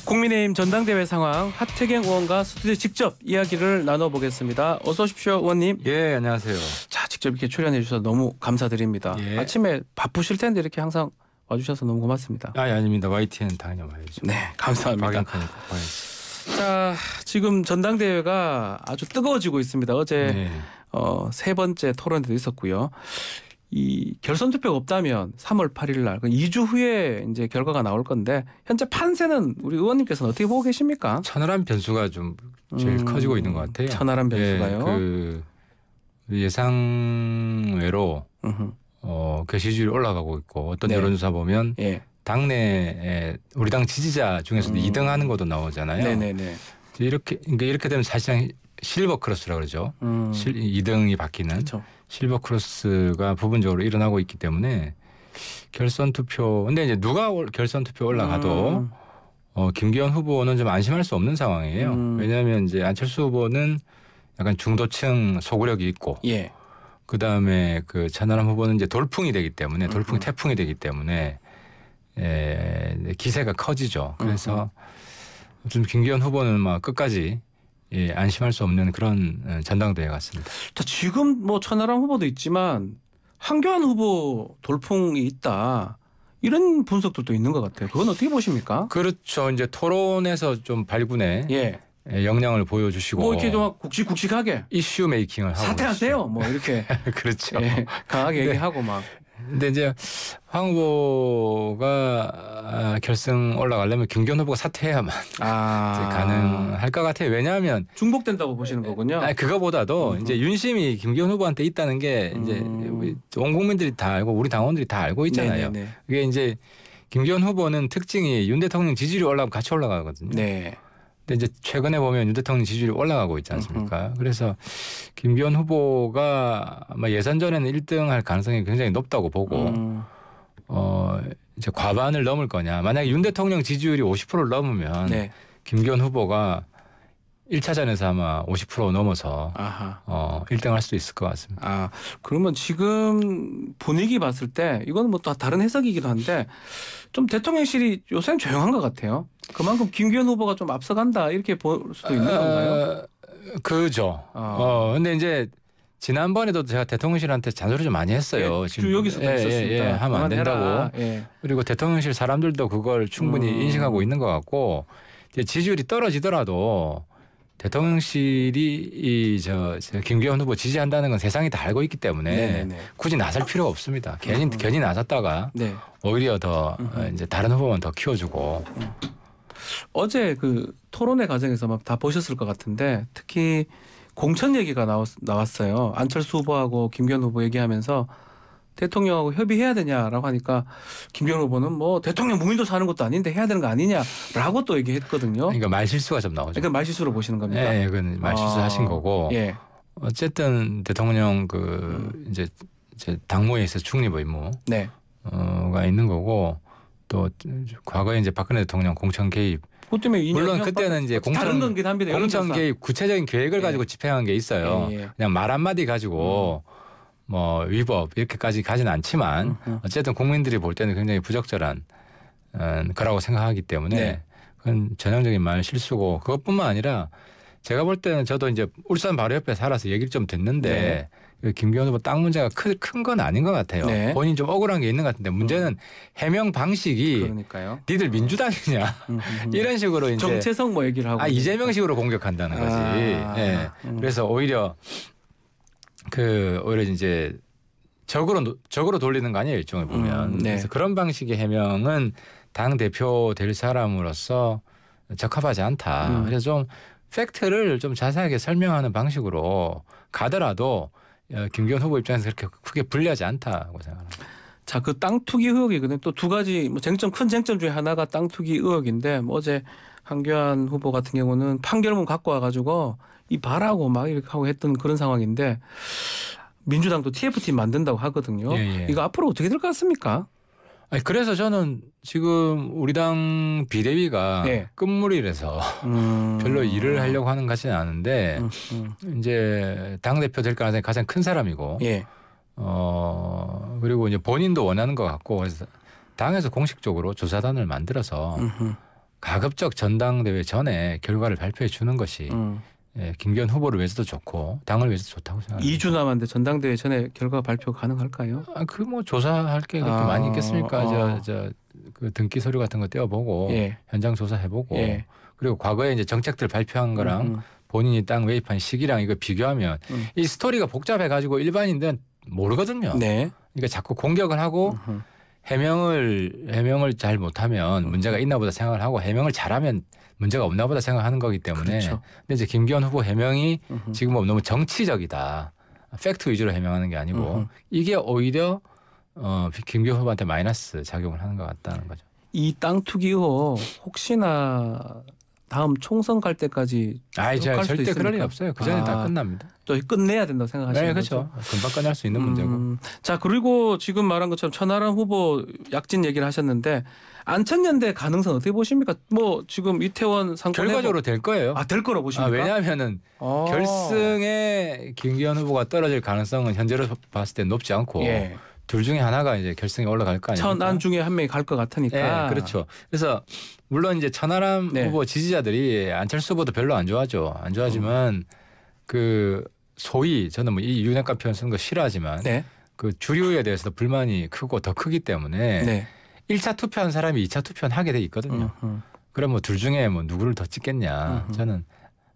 국민의힘 전당대회 상황 하태경 의원과 스튜디오 직접 이야기를 나눠보겠습니다. 어서 오십시오, 의원님. 예, 안녕하세요. 자, 직접 이렇게 출연해 주셔서 너무 감사드립니다. 예. 아침에 바쁘실 텐데 이렇게 항상 와주셔서 너무 고맙습니다. 아닙니다. YTN 당연히 와야죠. 네, 감사합니다. 박영칸이 꼭 와야죠. 자, 지금 전당대회가 아주 뜨거워지고 있습니다. 어제 네. 세 번째 토론회도 있었고요. 이 결선 투표가 없다면 3월 8일 날 2주 후에 이제 결과가 나올 건데 현재 판세는 우리 의원님께서는 어떻게 보고 계십니까? 천하람 변수가 좀 제일 커지고 있는 것 같아요. 천하람 변수가요. 예, 예상외로 지지율이 올라가고 있고 어떤 네. 여론조사 보면 예. 당내에 우리 당 지지자 중에서도 2등하는 것도 나오잖아요. 네네네. 이렇게 되면 사실상 실버 크로스라고 그러죠. 2등이 바뀌는. 그렇죠. 실버 크로스가 부분적으로 일어나고 있기 때문에 결선 투표. 근데 이제 누가 결선 투표 올라가도 김기현 후보는 좀 안심할 수 없는 상황이에요. 왜냐하면 이제 안철수 후보는 약간 중도층 소구력이 있고, 예. 그 다음에 그 천하람 후보는 이제 돌풍이 되기 때문에 태풍이 되기 때문에 기세가 커지죠. 그래서 좀 김기현 후보는 막 끝까지 안심할 수 없는 그런 전당대회 같습니다. 자, 지금 뭐 천하람 후보도 있지만 한교안 후보 돌풍이 있다. 이런 분석들도 있는 것 같아요. 그건 어떻게 보십니까? 그렇죠. 이제 토론에서 좀 발군의 예. 역량을 보여주시고 뭐 이렇게 좀 굵직굵직하게 이슈 메이킹을 하고 사퇴하세요. 뭐 이렇게 그렇죠. 예, 강하게 네. 얘기하고 막. 근데 이제 황 후보가 결승 올라가려면 김기현 후보가 사퇴해야만 가능할 것 같아요. 왜냐하면 중복된다고 보시는 거군요. 그거보다도 이제 윤심이 김기현 후보한테 있다는 게 이제 온 국민들이 다 알고 우리 당원들이 다 알고 있잖아요. 네네네. 그게 이제 김기현 후보는 특징이 윤 대통령 지지율이 올라가면 같이 올라가거든요. 네. 근데 이제 최근에 보면 윤 대통령 지지율이 올라가고 있지 않습니까? 그래서 김기현 후보가 아마 예선전에는 1등할 가능성이 굉장히 높다고 보고 이제 과반을 넘을 거냐. 만약에 윤 대통령 지지율이 50%를 넘으면 네. 김기현 후보가 1차전에서 아마 50% 넘어서 1등 할 수도 있을 것 같습니다. 그러면 지금 분위기 봤을 때 이건 뭐 또 다른 해석이기도 한데 좀 대통령실이 요새는 조용한 것 같아요. 그만큼 김기현 후보가 좀 앞서간다 이렇게 볼 수도 있는 건가요? 그죠. 근데 이제 지난번에도 제가 대통령실한테 잔소리 좀 많이 했어요. 예, 지금 여기서도 있었습니다. 하면 안 된다고. 예. 그리고 대통령실 사람들도 그걸 충분히 인식하고 있는 것 같고 이제 지지율이 떨어지더라도 대통령실이 김기현 후보 지지한다는 건 세상이 다 알고 있기 때문에 네네네. 굳이 나설 필요가 없습니다. 괜히 나섰다가 오히려 더 이제 다른 후보만 더 키워주고. 어제 그 토론회 과정에서 막 다 보셨을 것 같은데 특히 공천 얘기가 나왔어요. 안철수 후보하고 김기현 후보 얘기하면서 대통령하고 협의해야 되냐라고 하니까 김기현 후보는 뭐 대통령 무일도 사는 것도 아닌데 해야 되는 거 아니냐라고 또 얘기했거든요. 그러니까 말실수가 좀 나오죠. 그러니까 말실수로 보시는 겁니다. 네, 그건 말실수하신 거고. 예. 어쨌든 대통령 이제 당무에 있어서 중립 의무가 있는 거고 또 과거에 이제 박근혜 대통령 공천 개입. 그 때문에 물론 그때는 이제 공천 개입 구체적인 계획을 가지고 집행한 게 있어요. 그냥 말 한마디 가지고 뭐 위법 이렇게까지 가지는 않지만 어쨌든 국민들이 볼 때는 굉장히 부적절한 거라고 생각하기 때문에 그건 전형적인 말 실수고 그것뿐만 아니라 제가 볼 때는 저도 이제 울산 바로 옆에 살아서 얘기를 좀 듣는데 김기현 후보 땅 문제가 큰 건 아닌 것 같아요. 본인 좀 억울한 게 있는 것 같은데 문제는 해명 방식이 니들 민주당이냐 이런 식으로 이제 정체성 뭐 얘기를 하고 이재명식으로 공격한다는 거지. 그래서 오히려 이제 적으로 돌리는 거 아니에요, 일종을 보면. 그래서 그런 방식의 해명은 당 대표 될 사람으로서 적합하지 않다. 그래서 좀 팩트를 좀 자세하게 설명하는 방식으로 가더라도 김기현 후보 입장에서 그렇게 크게 불리하지 않다고 생각합니다. 자, 그 땅 투기 의혹이거든요. 또 두 가지 큰 쟁점 중에 하나가 땅 투기 의혹인데 어제 한교안 후보 같은 경우는 판결문 갖고 와가지고 이 봐라고 막 이렇게 하고 했던 그런 상황인데 민주당도 TF팀 만든다고 하거든요. 이거 앞으로 어떻게 될 것 같습니까? 그래서 저는 지금 우리 당 비대위가 끝물이라서 별로 일을 하려고 하는 것 같지는 않은데 이제 당대표 될 가능성이 가장 큰 사람이고 그리고 이제 본인도 원하는 것 같고 그래서 당에서 공식적으로 조사단을 만들어서 가급적 전당대회 전에 결과를 발표해 주는 것이 예, 김기현 후보를 위해서도 좋고 당을 위해서도 좋다고 생각합니다. 2주 남았는데 전당대회 전에 결과 발표 가능할까요? 그 뭐 조사할 게 그렇게 많이 있겠습니까? 그 등기 서류 같은 거 떼어보고 예. 현장 조사해보고 예. 그리고 과거에 이제 정책들 발표한 거랑 본인이 땅 매입한 시기랑 이거 비교하면 이 스토리가 복잡해 가지고 일반인들은 모르거든요. 네. 그러니까 자꾸 공격을 하고 해명을 잘 못하면 문제가 있나 보다 생각을 하고 해명을 잘하면 문제가 없나 보다 생각하는 거기 때문에 그렇죠. 근데 이제 김기현 후보 해명이 지금 뭐 너무 정치적이다. 팩트 위주로 해명하는 게 아니고 이게 오히려 김기현 후보한테 마이너스 작용을 하는 것 같다는 거죠. 이 땅 투기 의혹 혹시나 다음 총선 갈 때까지 제가 절대 그럴 일 없어요. 그 전에 다 끝납니다. 또 끝내야 된다고 생각하시는 거죠? 그렇죠. 금방 끝날 수 있는 문제고. 자 그리고 지금 말한 것처럼 천하람 후보 약진 얘기를 하셨는데 안천연대 가능성 어떻게 보십니까? 뭐 지금 이태원 상권 결과적으로 될 거예요. 될 거라고 보십니까? 왜냐하면은 결승에 김기현 후보가 떨어질 가능성은 현재로 봤을 때 높지 않고 예. 둘 중에 하나가 이제 결승에 올라갈 거 아닙니까? 천안 중에 한 명이 갈 것 같으니까. 네, 그렇죠. 그래서 물론 이제 천하람 후보 지지자들이 안철수 후보도 별로 안 좋아하죠. 안 좋아하지만 그 소위 저는 뭐 이 윤핵관 표현 쓰는 거 싫어하지만 그 주류에 대해서도 불만이 크고 더 크기 때문에 1차 투표한 사람이 2차 투표는 하게 돼 있거든요. 그럼 뭐 둘 중에 뭐 누구를 더 찍겠냐. 저는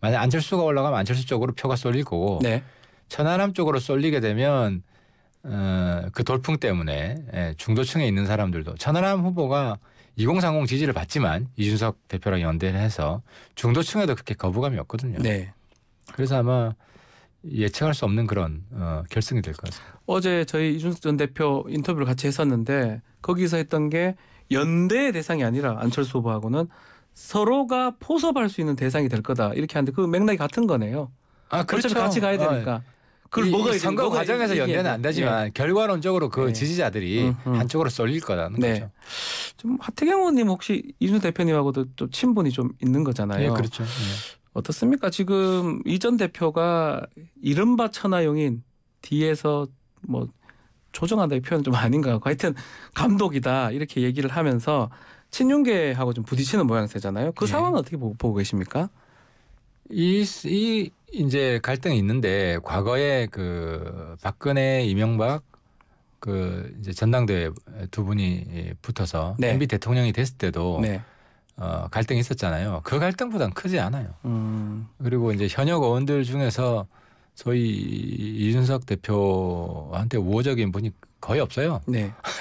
만약 안철수가 올라가면 안철수 쪽으로 표가 쏠릴 거고 천하람 쪽으로 쏠리게 되면 그 돌풍 때문에 중도층에 있는 사람들도 천하람 후보가 2030 지지를 받지만 이준석 대표랑 연대를 해서 중도층에도 그렇게 거부감이 없거든요. 그래서 아마 예측할 수 없는 그런 결승이 될 것 같습니다. 어제 저희 이준석 전 대표 인터뷰를 같이 했었는데 거기서 했던 게 연대의 대상이 아니라 안철수 후보하고는 서로가 포섭할 수 있는 대상이 될 거다 이렇게 하는데 그 맥락이 같은 거네요. 그렇죠. 어차피 같이 가야 되니까. 그걸 뭐가 선거 과정에서 연대는 안 되지만 결과론적으로 그 지지자들이 한쪽으로 쏠릴 거라는 거죠. 좀 하태경 의원님 혹시 이준석 대표님하고도 또 친분이 좀 있는 거잖아요. 그렇죠. 어떻습니까? 지금 이 전 대표가 이른바 천하용인 뒤에서 뭐 조정한다 이 표현 좀 아닌가 하고 하여튼 감독이다 이렇게 얘기를 하면서 친윤계하고 좀 부딪히는 모양새잖아요. 그 상황은 어떻게 보고 계십니까? 이 이제 갈등이 있는데 과거에 그 박근혜, 이명박 그 이제 전당대회 두 분이 붙어서 MB 대통령이 됐을 때도 갈등이 있었잖아요. 그 갈등보다는 크지 않아요. 그리고 이제 현역 의원들 중에서 소위 이준석 대표한테 우호적인 분이 거의 없어요.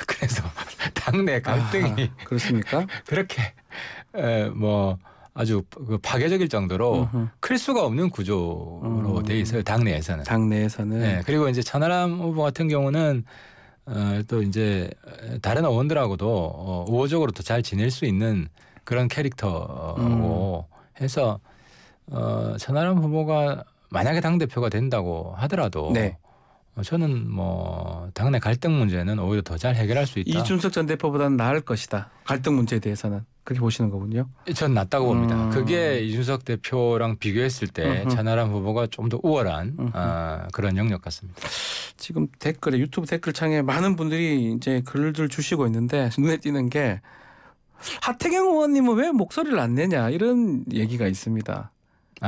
그래서 당내 갈등이 그렇습니까? 그렇게 뭐 아주 파괴적일 정도로 클 수가 없는 구조로 돼 있어요. 당내에서는. 당내에서는. 그리고 이제 천하람 후보 같은 경우는 또 이제 다른 의원들하고도 우호적으로 더 잘 지낼 수 있는 그런 캐릭터고 해서 천하람 후보가 만약에 당대표가 된다고 하더라도 저는 뭐 당내 갈등 문제는 오히려 더 잘 해결할 수 있다. 이준석 전 대표보다는 나을 것이다. 갈등 문제에 대해서는. 그렇게 보시는 거군요. 전 낫다고 봅니다. 그게 이준석 대표랑 비교했을 때 천하람 후보가 좀 더 우월한 그런 영역 같습니다. 지금 댓글에 유튜브 댓글창에 많은 분들이 이제 글들 주시고 있는데 눈에 띄는 게 하태경 의원님은 왜 목소리를 안 내냐 이런 얘기가 있습니다.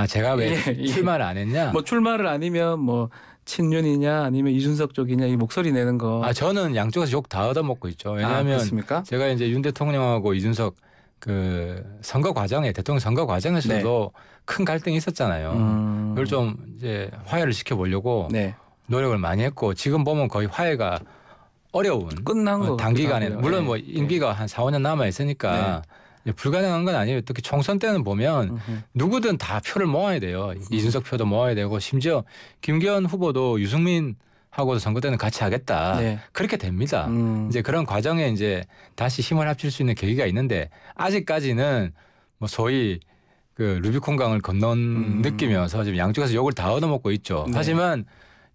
제가 왜 출마를 안 했냐? 뭐 출마를 아니면 뭐 친윤이냐 아니면 이준석 쪽이냐 이 목소리 내는 거. 저는 양쪽에서 욕 다 얻어먹고 있죠. 왜냐하면 제가 이제 윤 대통령하고 이준석 그 선거 과정에 대통령 선거 과정에서도 큰 갈등이 있었잖아요. 그걸 좀 이제 화해를 시켜보려고 노력을 많이 했고 지금 보면 거의 화해가 어려운 끝난 거 단기간에 물론 뭐 임기가 한 4, 5년 남아 있으니까 불가능한 건 아니에요. 특히 총선 때는 보면 누구든 다 표를 모아야 돼요. 이준석 표도 모아야 되고 심지어 김기현 후보도 유승민 하고도 선거 때는 같이 하겠다. 그렇게 됩니다. 이제 그런 과정에 이제 다시 힘을 합칠 수 있는 계기가 있는데 아직까지는 뭐 소위 그 루비콘강을 건넌 느낌이어서 지금 양쪽에서 욕을 다 얻어먹고 있죠. 하지만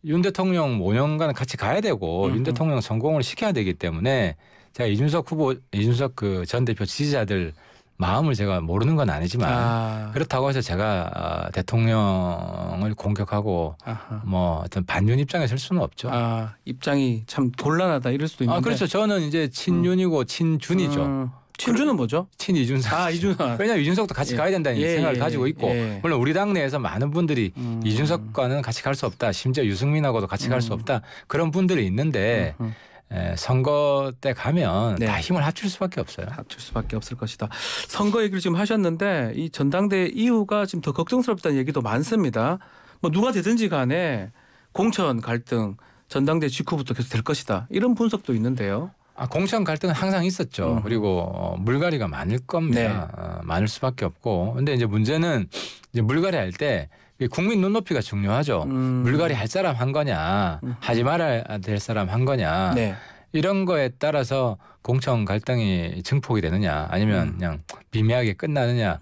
윤 대통령 5년간 같이 가야 되고 윤 대통령 성공을 시켜야 되기 때문에 제가 이준석 그 전 대표 지지자들 마음을 제가 모르는 건 아니지만 그렇다고 해서 제가 대통령을 공격하고 뭐 어떤 반윤 입장에 설 수는 없죠. 입장이 참 곤란하다 이럴 수도 있는데. 그렇죠. 저는 이제 친윤이고 친준이죠. 친주는 뭐죠? 친이준석. 아, 이준석. 왜냐하면 이준석도 같이 가야 된다는 생각을 가지고 있고 물론 우리 당내에서 많은 분들이 이준석과는 같이 갈 수 없다. 심지어 유승민하고도 같이 갈 수 없다. 그런 분들이 있는데 선거 때 가면 다 힘을 합칠 수밖에 없어요. 합칠 수밖에 없을 것이다. 선거 얘기를 지금 하셨는데 이 전당대 이후가 지금 더 걱정스럽다는 얘기도 많습니다. 뭐 누가 되든지 간에 공천 갈등 전당대 직후부터 계속 될 것이다. 이런 분석도 있는데요. 공천 갈등은 항상 있었죠. 그리고 물갈이가 많을 겁니다. 많을 수밖에 없고. 근데 이제 문제는 이제 물갈이 할 때 국민 눈높이가 중요하죠. 물갈이 할 사람 한 거냐, 하지 말아야 될 사람 한 거냐. 이런 거에 따라서 공천 갈등이 증폭이 되느냐, 아니면 그냥 비매하게 끝나느냐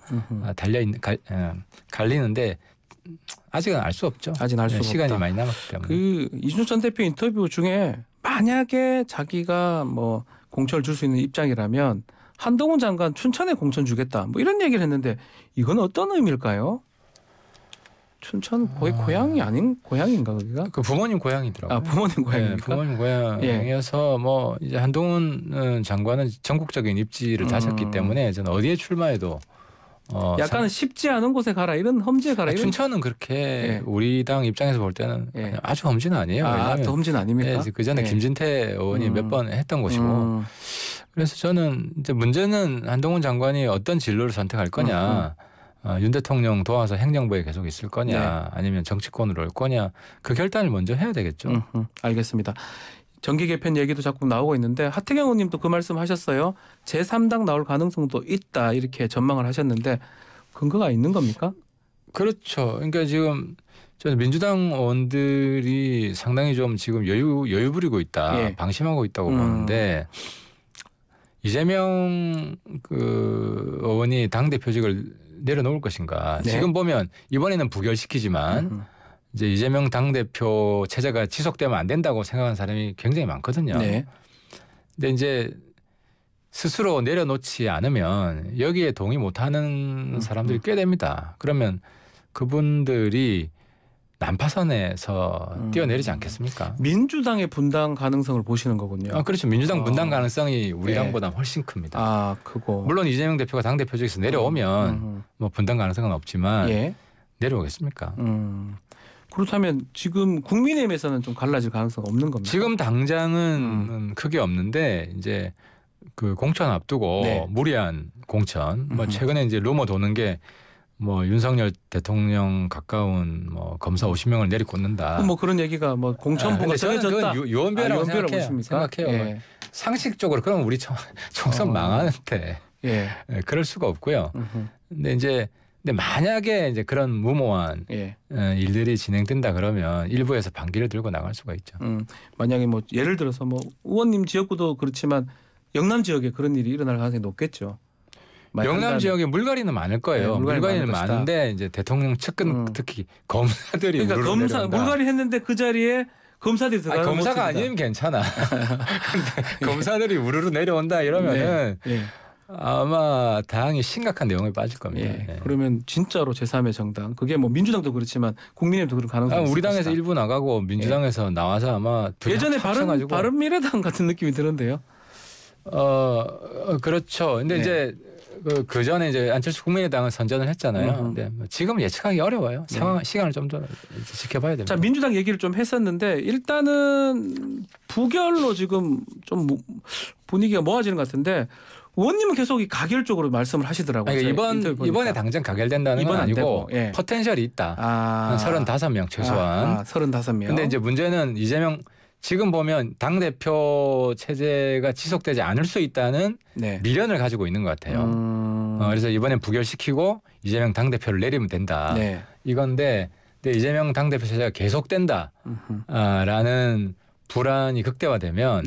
갈리는데 아직은 알 수 없죠. 아직 알 수 없다. 시간이 많이 남았기 때문에. 그 이준석 전 대표 인터뷰 중에 만약에 자기가 뭐 공천을 줄 수 있는 입장이라면 한동훈 장관 춘천에 공천 주겠다. 뭐 이런 얘기를 했는데 이건 어떤 의미일까요? 춘천 거의 고향이 아닌 고향인가 거기가? 그 부모님 고향이더라고요. 아, 부모님 고향입니까? 부모님 고향이어서 뭐 이제 한동훈 장관은 전국적인 입지를 다졌기 때문에 저는 어디에 출마해도 약간은 쉽지 않은 곳에 가라 이런 험지에 가라. 춘천은 그렇게 우리 당 입장에서 볼 때는 아주 험지는 아니에요. 또 험지는 아닙니까? 그 전에 김진태 의원이 몇 번 했던 곳이고. 그래서 저는 이제 문제는 한동훈 장관이 어떤 진로를 선택할 거냐. 윤 대통령 도와서 행정부에 계속 있을 거냐, 아니면 정치권으로 올 거냐, 그 결단을 먼저 해야 되겠죠. 알겠습니다. 정기 개편 얘기도 자꾸 나오고 있는데 하태경 의원님도 그 말씀하셨어요. 제3당 나올 가능성도 있다 이렇게 전망을 하셨는데 근거가 있는 겁니까? 그렇죠. 그러니까 지금 저는 민주당 의원들이 상당히 좀 지금 여유 부리고 있다, 방심하고 있다고 보는데 이재명 그 의원이 당 대표직을 내려놓을 것인가? 지금 보면 이번에는 부결시키지만. 이제 이재명 당대표 체제가 지속되면 안 된다고 생각하는 사람이 굉장히 많거든요. 근데 이제 스스로 내려놓지 않으면 여기에 동의 못하는 사람들이 꽤 됩니다. 그러면 그분들이 난파선에서 뛰어내리지 않겠습니까? 민주당의 분당 가능성을 보시는 거군요. 그렇죠. 민주당 분당 가능성이 우리 당보다 훨씬 큽니다. 그거. 물론 이재명 대표가 당대표직에서 내려오면 뭐 분당 가능성은 없지만 내려오겠습니까? 그렇다면 지금 국민의힘에서는 좀 갈라질 가능성 없는 겁니까? 지금 당장은 크게 없는데 이제 그 공천 앞두고 무리한 공천. 뭐 최근에 이제 루머 도는 게 뭐 윤석열 대통령 가까운 뭐 검사 50명을 내리꽂는다. 뭐 그런 얘기가 뭐 공천부가 정해졌다. 유언비어라고 생각해요. 상식적으로 그럼 우리 총선 망하는데 그럴 수가 없고요. 근데 만약에 이제 그런 무모한 일들이 진행된다 그러면 일부에서 반기를 들고 나갈 수가 있죠. 만약에 뭐 예를 들어서 뭐 의원님 지역구도 그렇지만 영남 지역에 그런 일이 일어날 가능성이 높겠죠. 영남 지역에 물갈이는 많을 거예요. 물갈이는 많은데 이제 대통령 측근 특히 검사들이 그러니까 물갈이 했는데 그 자리에 검사들이 들어가는 검사가 아니면 괜찮아. 근데 검사들이 우르르 내려온다 이러면은 아마 당이 심각한 내용에 빠질 겁니다. 그러면 진짜로 제3의 정당. 그게 뭐 민주당도 그렇지만 국민의힘도 그런 가능성이 있을 우리 당에서 일부 나가고 민주당에서 나와서 아마 예전에 바른미래당 같은 느낌이 드는데요. 그렇죠. 근데 이제 그 전에 이제 안철수 국민의당을 선전을 했잖아요. 근데 지금 예측하기 어려워요. 시간을 좀 더 지켜봐야 됩니다. 자, 민주당 얘기를 좀 했었는데 일단은 부결로 지금 좀 분위기가 모아지는 것 같은데 의원님은 계속 이 가결 쪽으로 말씀을 하시더라고요. 이번에 당장 가결된다는 건 아니고 포텐셜이 있다. 35명 최소한. 35명. 근데 이제 문제는 이재명 지금 보면 당대표 체제가 지속되지 않을 수 있다는 미련을 가지고 있는 것 같아요. 그래서 이번엔 부결시키고 이재명 당대표를 내리면 된다. 이건데 이재명 당대표 체제가 계속된다라는 불안이 극대화되면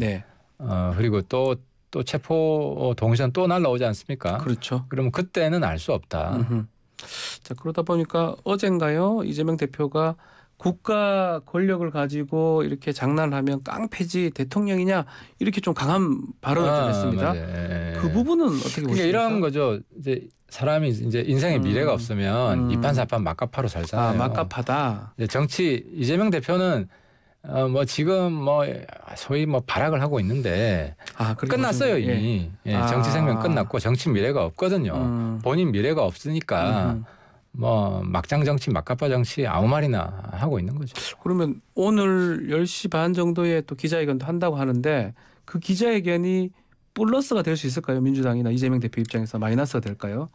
그리고 또 체포 동의선 또 날라오지 않습니까? 그렇죠. 그러면 그때는 알 수 없다. 자, 그러다 보니까 어젠가요 이재명 대표가 국가 권력을 가지고 이렇게 장난을 하면 깡패지 대통령이냐 이렇게 좀 강한 발언을 좀 했습니다. 그 부분은 어떻게 보십니까? 이런 거죠. 이제 사람이 이제 인생에 미래가 없으면 이판사판 막가파로 살잖아요. 막가파다. 정치 이재명 대표는 뭐 지금 뭐 소위 뭐 발악을 하고 있는데 끝났어요 이미. 예. 정치 생명 끝났고 정치 미래가 없거든요. 본인 미래가 없으니까 뭐 막장 정치, 막가빠 정치 아무 말이나 하고 있는 거죠. 그러면 오늘 10시 반 정도에 또 기자회견도 한다고 하는데 그 기자회견이 플러스가 될 수 있을까요? 민주당이나 이재명 대표 입장에서 마이너스가 될까요?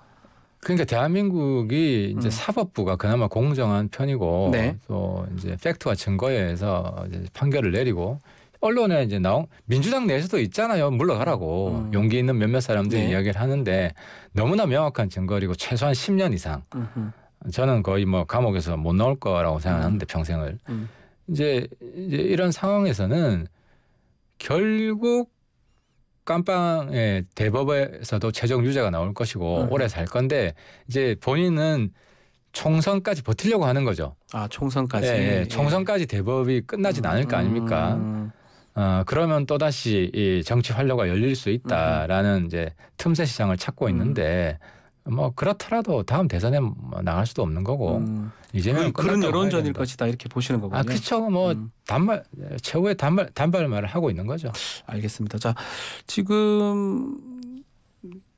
그러니까 대한민국이 이제 사법부가 그나마 공정한 편이고 네. 또 이제 팩트와 증거에 의해서 이제 판결을 내리고 언론에 이제 민주당 내에서도 있잖아요. 물러가라고 용기 있는 몇몇 사람들이 이야기를 하는데 너무나 명확한 증거리고 최소한 10년 이상 저는 거의 뭐 감옥에서 못 나올 거라고 생각하는데 평생을 이제 이런 상황에서는 결국 깜빵의 대법에서도 최종 유죄가 나올 것이고 오래 살 건데 이제 본인은 총선까지 버티려고 하는 거죠. 아 총선까지. 네, 총선까지 대법이 끝나진 않을 거 아닙니까? 그러면 또 다시 이 정치 활로가 열릴 수 있다라는 이제 틈새 시장을 찾고 있는데 뭐 그렇더라도 다음 대선에 나갈 수도 없는 거고 이제는 그런 여론전일 것이다 이렇게 보시는 거군요. 그렇죠. 뭐 최후의 단발말을 하고 있는 거죠. 알겠습니다. 자 지금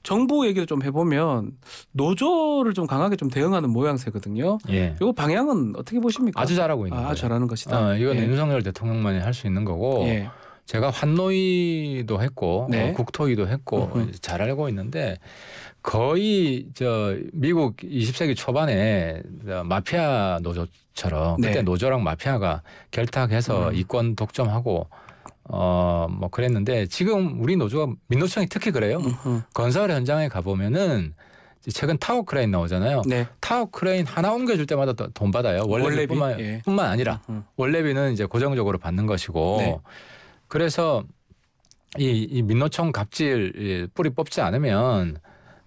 정부 얘기를 좀 해보면 노조를 좀 강하게 좀 대응하는 모양새거든요. 예. 이거 방향은 어떻게 보십니까? 아주 잘하고 있는 거예요. 아주 잘하는 것이다. 이건 윤석열 대통령만이 할 수 있는 거고 제가 환노위도 했고 국토위도 했고 잘 알고 있는데 거의 미국 20세기 초반에 마피아 노조처럼 그때 노조랑 마피아가 결탁해서 이권 독점하고 뭐 그랬는데 지금 우리 노조가 민노총이 특히 그래요. 건설 현장에 가보면은 최근 타워 크레인 나오잖아요. 타워 크레인 하나 옮겨줄 때마다 돈 받아요. 원래비뿐만 아니라 원래비는 이제 고정적으로 받는 것이고 그래서 이 민노총 갑질 뿌리 뽑지 않으면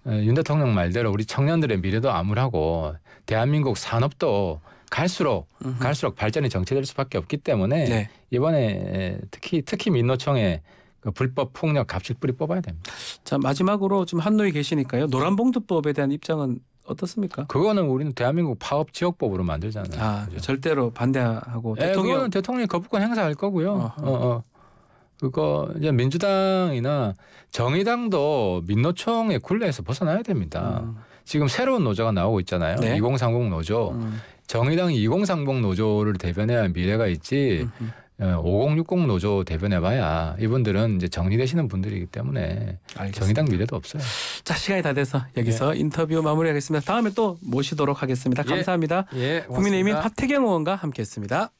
윤 대통령 말대로 우리 청년들의 미래도 암울하고 대한민국 산업도 갈수록 발전이 정체될 수밖에 없기 때문에 이번에 특히 민노총의 그 불법 폭력 갑질 뿌리 뽑아야 됩니다. 자 마지막으로 지금 한노위 계시니까요. 노란봉투법에 대한 입장은 어떻습니까? 그거는 우리는 대한민국 파업지역법으로 만들잖아요. 그죠? 절대로 반대하고 그거는 대통령이 거부권 행사할 거고요. 그거 이제 민주당이나 정의당도 민노총의 굴레에서 벗어나야 됩니다. 지금 새로운 노조가 나오고 있잖아요. 2030 노조. 정의당이 2030 노조를 대변해야 할 미래가 있지 5060 노조 대변해봐야 이분들은 이제 정리되시는 분들이기 때문에 알겠습니다. 정의당 미래도 없어요. 자 시간이 다 돼서 여기서 인터뷰 마무리하겠습니다. 다음에 또 모시도록 하겠습니다. 감사합니다. 국민의힘인 하태경 의원과 함께했습니다.